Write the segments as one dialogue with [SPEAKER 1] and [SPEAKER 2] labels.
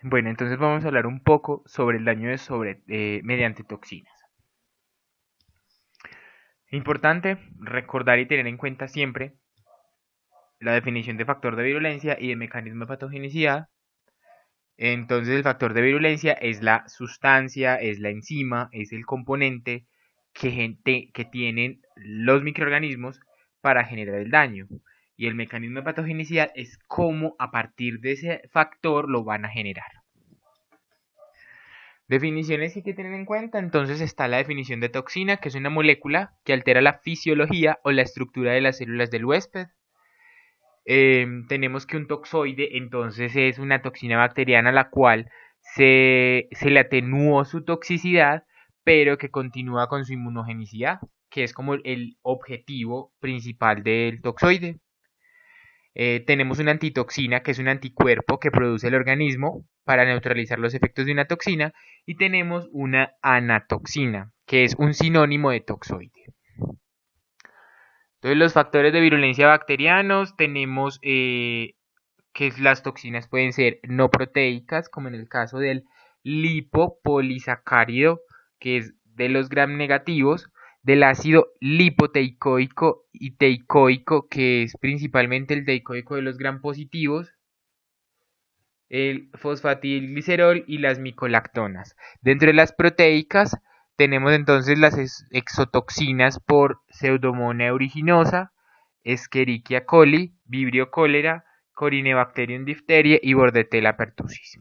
[SPEAKER 1] Bueno, entonces vamos a hablar un poco sobre el daño mediante toxinas. Importante recordar y tener en cuenta siempre la definición de factor de virulencia y de mecanismo de patogenicidad. Entonces el factor de virulencia es la sustancia, es la enzima, es el componente que tienen los microorganismos para generar el daño. Y el mecanismo de patogenicidad es cómo a partir de ese factor lo van a generar. Definiciones que hay que tener en cuenta, entonces está la definición de toxina, que es una molécula que altera la fisiología o la estructura de las células del huésped. Tenemos que un toxoide entonces es una toxina bacteriana a la cual se le atenuó su toxicidad, pero que continúa con su inmunogenicidad, que es como el objetivo principal del toxoide. Tenemos una antitoxina, que es un anticuerpo que produce el organismo para neutralizar los efectos de una toxina, y tenemos una anatoxina, que es un sinónimo de toxoide. Entonces, los factores de virulencia bacterianos tenemos que las toxinas pueden ser no proteicas, como en el caso del lipopolisacárido, que es de los gram negativos, del ácido lipoteicoico y teicoico, que es principalmente el teicoico de los gram positivos, el fosfatidilglicerol y las micolactonas. Dentro de las proteicas tenemos entonces las exotoxinas por Pseudomonas aeruginosa, Escherichia coli, Vibrio cholera, Corynebacterium diphtheria y Bordetella pertussis.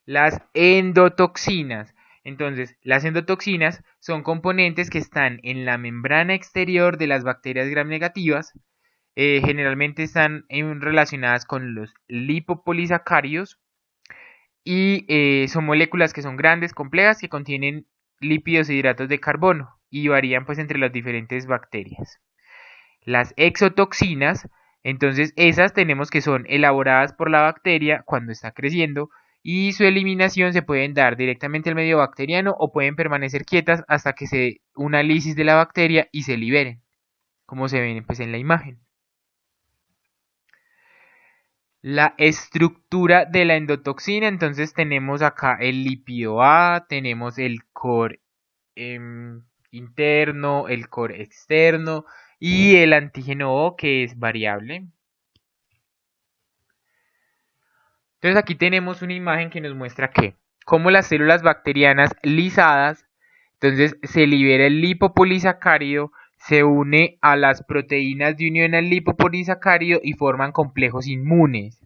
[SPEAKER 1] Las endotoxinas. Entonces, las endotoxinas son componentes que están en la membrana exterior de las bacterias gram negativas. Generalmente están relacionadas con los lipopolisacáridos y son moléculas que son grandes, complejas, que contienen lípidos e hidratos de carbono y varían pues entre las diferentes bacterias. Las exotoxinas, entonces esas tenemos que son elaboradas por la bacteria cuando está creciendo y su eliminación se pueden dar directamente al medio bacteriano o pueden permanecer quietas hasta que se dé una lisis de la bacteria y se liberen, como se ven pues en la imagen. La estructura de la endotoxina, entonces tenemos acá el lípido A, tenemos el core interno, el core externo y el antígeno O, que es variable. Entonces aquí tenemos una imagen que nos muestra que como las células bacterianas lisadas, entonces se libera el lipopolisacárido, se une a las proteínas de unión al lipopolisacárido y forman complejos inmunes.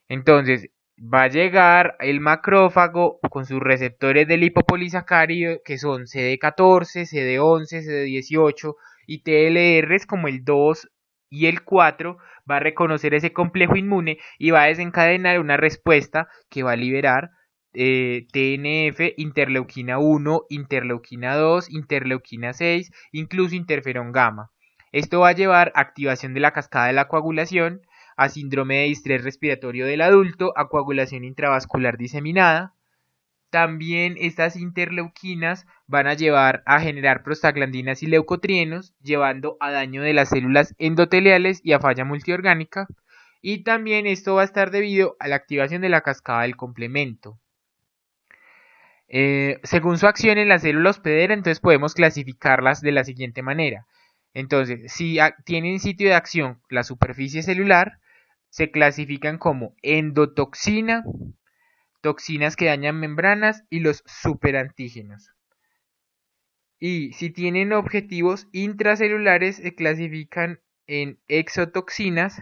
[SPEAKER 1] Entonces va a llegar el macrófago con sus receptores de lipopolisacárido que son CD14, CD11, CD18 y TLRs como el 2 y el 4, va a reconocer ese complejo inmune y va a desencadenar una respuesta que va a liberar TNF, interleuquina 1, interleuquina 2, interleuquina 6, incluso interferón gamma. Esto va a llevar a activación de la cascada de la coagulación, a síndrome de distrés respiratorio del adulto, a coagulación intravascular diseminada. También estas interleuquinas van a llevar a generar prostaglandinas y leucotrienos, llevando a daño de las células endoteliales y a falla multiorgánica. Y también esto va a estar debido a la activación de la cascada del complemento. Según su acción en la célula hospedera, entonces podemos clasificarlas de la siguiente manera. Entonces, si tienen sitio de acción la superficie celular, se clasifican como endotoxina, toxinas que dañan membranas y los superantígenos. Y si tienen objetivos intracelulares, se clasifican en exotoxinas,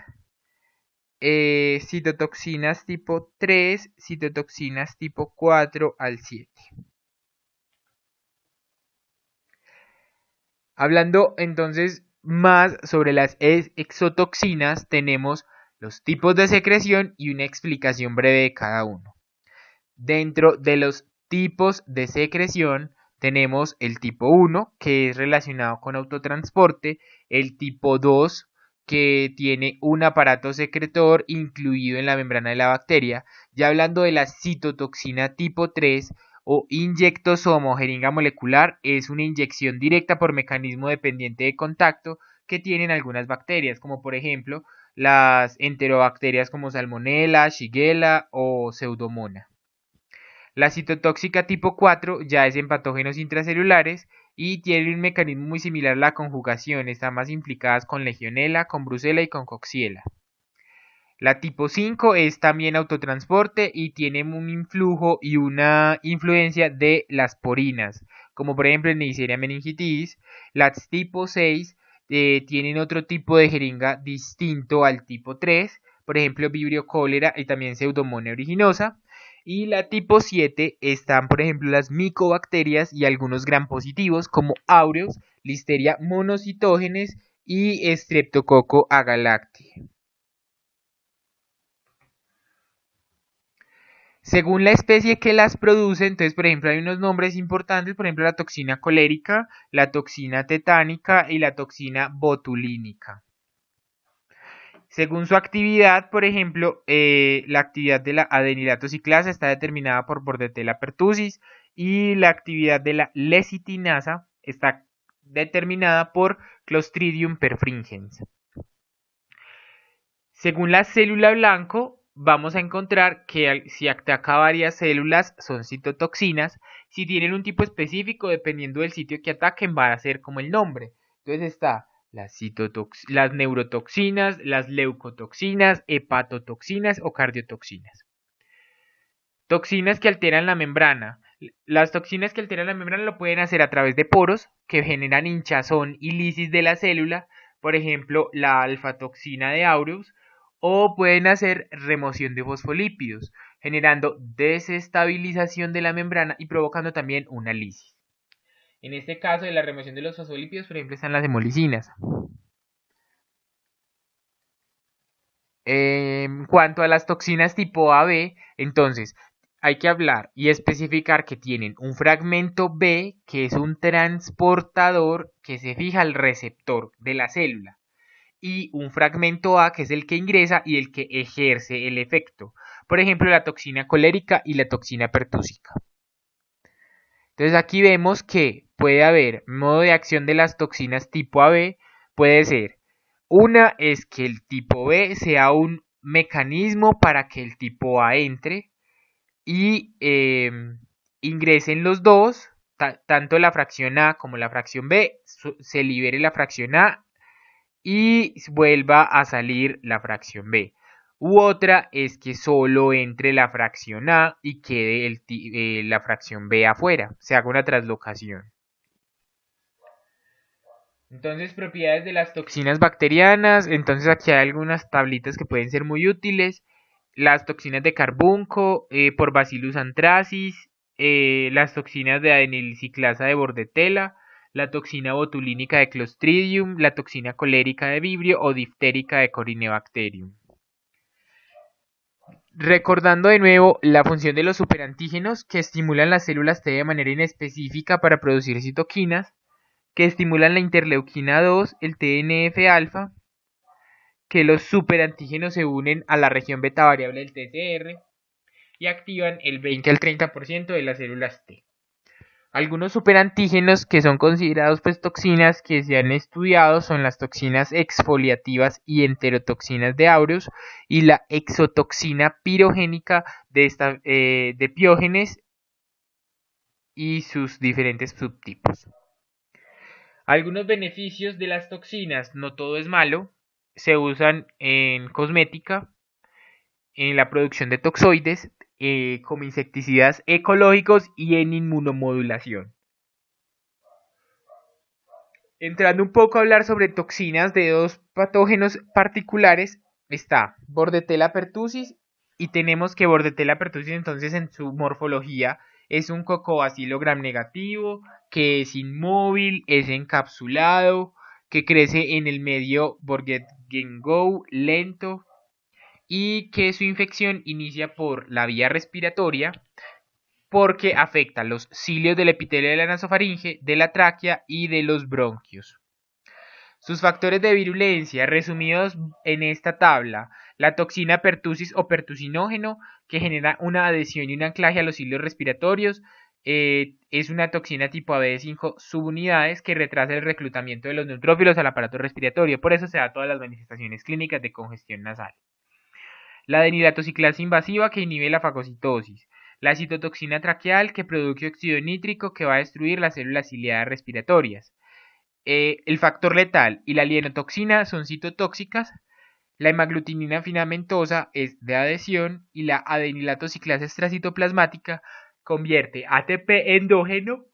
[SPEAKER 1] citotoxinas tipo 3, citotoxinas tipo 4 al 7. Hablando entonces más sobre las exotoxinas, tenemos los tipos de secreción y una explicación breve de cada uno. Dentro de los tipos de secreción tenemos el tipo 1, que es relacionado con autotransporte, el tipo 2, que tiene un aparato secretor incluido en la membrana de la bacteria. Ya hablando de la citotoxina tipo 3 o inyectosoma o jeringa molecular, es una inyección directa por mecanismo dependiente de contacto que tienen algunas bacterias, como por ejemplo las enterobacterias como Salmonella, Shigella o Pseudomonas. La citotóxica tipo 4 ya es en patógenos intracelulares y tiene un mecanismo muy similar a la conjugación, están más implicadas con Legionella, con Brucella y con Coxiella. La tipo 5 es también autotransporte y tiene un influjo y una influencia de las porinas, como por ejemplo en Neisseria meningitis. Las tipo 6 tienen otro tipo de jeringa distinto al tipo 3, por ejemplo Vibrio cólera y también Pseudomonas aeruginosa. Y la tipo 7 están por ejemplo las micobacterias y algunos gram positivos como Aureus, Listeria monocitógenes y Streptococo agalactiae. Según la especie que las produce, entonces, por ejemplo, hay unos nombres importantes, por ejemplo, la toxina colérica, la toxina tetánica y la toxina botulínica. Según su actividad, por ejemplo, la actividad de la adenilato ciclasa está determinada por Bordetella pertussis y la actividad de la lecitinasa está determinada por Clostridium perfringens. Según la célula blanco, vamos a encontrar que si ataca varias células son citotoxinas. Si tienen un tipo específico, dependiendo del sitio que ataquen, va a ser como el nombre. Entonces está las neurotoxinas, las leucotoxinas, hepatotoxinas o cardiotoxinas. Toxinas que alteran la membrana. Las toxinas que alteran la membrana lo pueden hacer a través de poros que generan hinchazón y lisis de la célula, por ejemplo, la alfa-toxina de Aureus, o pueden hacer remoción de fosfolípidos, generando desestabilización de la membrana y provocando también una lisis. En este caso de la remoción de los fosfolípidos, por ejemplo, están las hemolisinas. En cuanto a las toxinas tipo AB, entonces hay que hablar y especificar que tienen un fragmento B, que es un transportador que se fija al receptor de la célula, y un fragmento A, que es el que ingresa y el que ejerce el efecto. Por ejemplo, la toxina colérica y la toxina pertúsica. Entonces aquí vemos que puede haber modo de acción de las toxinas tipo AB, puede ser una es que el tipo B sea un mecanismo para que el tipo A entre y ingresen los dos, tanto la fracción A como la fracción B, se libere la fracción A y vuelva a salir la fracción B. U otra es que solo entre la fracción A y quede la fracción B afuera, se haga una translocación. Entonces, propiedades de las toxinas bacterianas. Entonces, aquí hay algunas tablitas que pueden ser muy útiles. Las toxinas de carbunco por Bacillus anthracis, las toxinas de adenilciclasa de Bordetella, la toxina botulínica de Clostridium, la toxina colérica de Vibrio o diftérica de Corynebacterium. Recordando de nuevo la función de los superantígenos que estimulan las células T de manera inespecífica para producir citoquinas, que estimulan la interleuquina 2, el TNF-alfa, que los superantígenos se unen a la región beta variable del TCR y activan el 20 al 30% de las células T. Algunos superantígenos que son considerados toxinas que se han estudiado son las toxinas exfoliativas y enterotoxinas de Aureus y la exotoxina pirogénica de Piógenes y sus diferentes subtipos. Algunos beneficios de las toxinas, no todo es malo, se usan en cosmética, en la producción de toxoides, como insecticidas ecológicos y en inmunomodulación. Entrando un poco a hablar sobre toxinas de dos patógenos particulares, está Bordetella pertussis y tenemos que Bordetella pertussis entonces en su morfología es un cocobacilo gram negativo, que es inmóvil, es encapsulado, que crece en el medio Borget-Gengow lento y que su infección inicia por la vía respiratoria porque afecta los cilios del epitelio de la nasofaringe, de la tráquea y de los bronquios. Sus factores de virulencia, resumidos en esta tabla, la toxina pertussis o pertusinógeno, que genera una adhesión y un anclaje a los cilios respiratorios, es una toxina tipo AB de 5 subunidades que retrasa el reclutamiento de los neutrófilos al aparato respiratorio. Por eso se da todas las manifestaciones clínicas de congestión nasal. La adenilatociclasa invasiva que inhibe la fagocitosis. La citotoxina traqueal que produce óxido nítrico que va a destruir las células ciliadas respiratorias. El factor letal y la lienotoxina son citotóxicas. La hemaglutinina filamentosa es de adhesión y la adenilatociclasa extracitoplasmática convierte ATP endógeno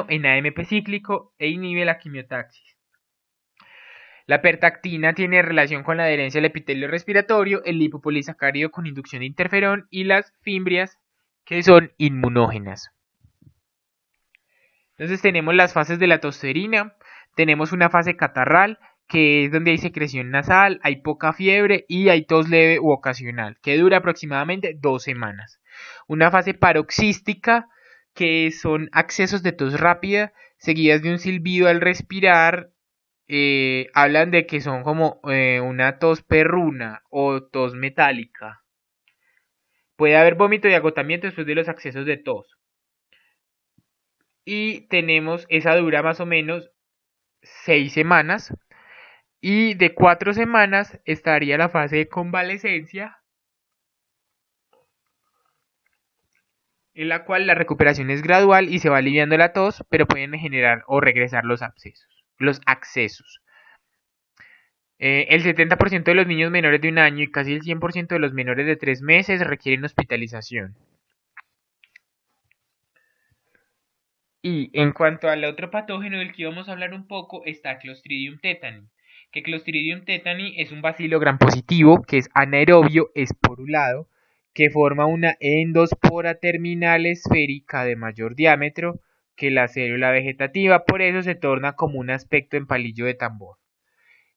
[SPEAKER 1] en AMP cíclico e inhibe la quimiotaxis. La pertactina tiene relación con la adherencia al epitelio respiratorio, el lipopolisacárido con inducción de interferón y las fimbrias que son inmunógenas. Entonces tenemos las fases de la tosferina, tenemos una fase catarral que es donde hay secreción nasal, hay poca fiebre y hay tos leve u ocasional, que dura aproximadamente 2 semanas. Una fase paroxística, que son accesos de tos rápida, seguidas de un silbido al respirar. Hablan de que son como una tos perruna o tos metálica. Puede haber vómito y agotamiento después de los accesos de tos. Y tenemos, esa dura más o menos 6 semanas. Y de 4 semanas estaría la fase de convalecencia, en la cual la recuperación es gradual y se va aliviando la tos, pero pueden generar o regresar los accesos. El 70% de los niños menores de 1 año y casi el 100% de los menores de 3 meses requieren hospitalización. Y en cuanto al otro patógeno del que íbamos a hablar un poco, está Clostridium tetani. Que Clostridium tetani es un bacilo gram positivo, que es anaerobio esporulado, que forma una endospora terminal esférica de mayor diámetro que la célula vegetativa, por eso se torna como un aspecto en palillo de tambor.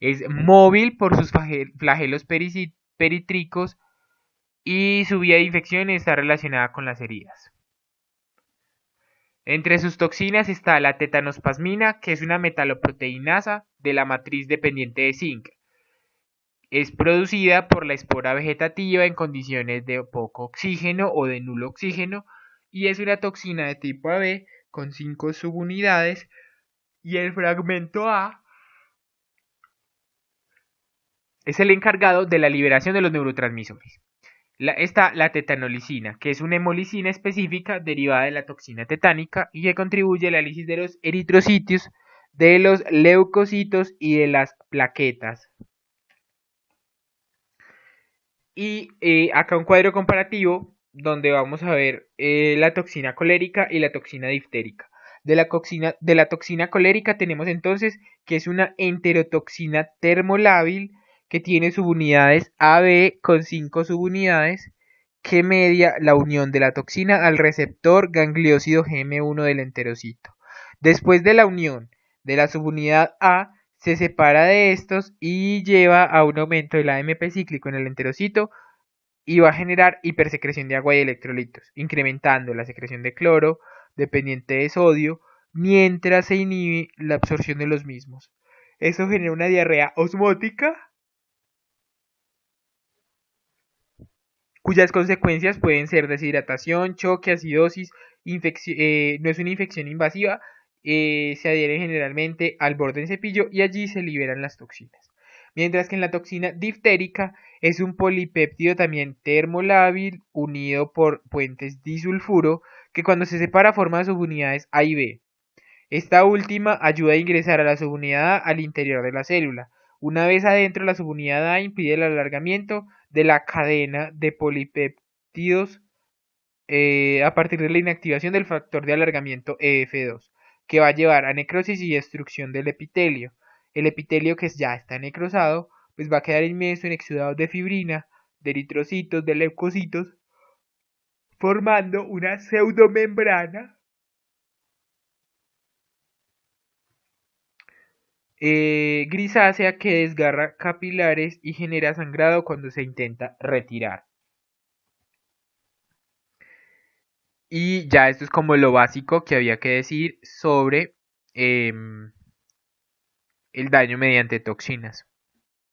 [SPEAKER 1] Es móvil por sus flagelos peritricos y su vía de infección está relacionada con las heridas. Entre sus toxinas está la tetanospasmina, que es una metaloproteinasa de la matriz dependiente de zinc. Es producida por la espora vegetativa en condiciones de poco oxígeno o de nulo oxígeno y es una toxina de tipo AB con 5 subunidades y el fragmento A es el encargado de la liberación de los neurotransmisores. Está la tetanolicina, que es una hemolicina específica derivada de la toxina tetánica y que contribuye a la lisis de los eritrocitos, de los leucocitos y de las plaquetas. Y acá un cuadro comparativo donde vamos a ver la toxina colérica y la toxina diftérica. De la toxina colérica tenemos entonces que es una enterotoxina termolábil que tiene subunidades AB con 5 subunidades que media la unión de la toxina al receptor gangliósido GM1 del enterocito. Después de la unión de la subunidad A, se separa de estos y lleva a un aumento del AMP cíclico en el enterocito y va a generar hipersecreción de agua y electrolitos, incrementando la secreción de cloro dependiente de sodio, mientras se inhibe la absorción de los mismos. Eso genera una diarrea osmótica, cuyas consecuencias pueden ser deshidratación, choque, acidosis, no es una infección invasiva, se adhiere generalmente al borde del cepillo y allí se liberan las toxinas. Mientras que en la toxina diftérica es un polipéptido también termolábil unido por puentes disulfuro que cuando se separa forma subunidades A y B. Esta última ayuda a ingresar a la subunidad A al interior de la célula. Una vez adentro, la subunidad A impide el alargamiento de la cadena de polipéptidos a partir de la inactivación del factor de alargamiento EF2, que va a llevar a necrosis y destrucción del epitelio. El epitelio que ya está necrosado, pues va a quedar inmenso en exudados de fibrina, de eritrocitos, de leucocitos, formando una pseudomembrana grisácea que desgarra capilares y genera sangrado cuando se intenta retirar. Y ya esto es como lo básico que había que decir sobre el daño mediante toxinas.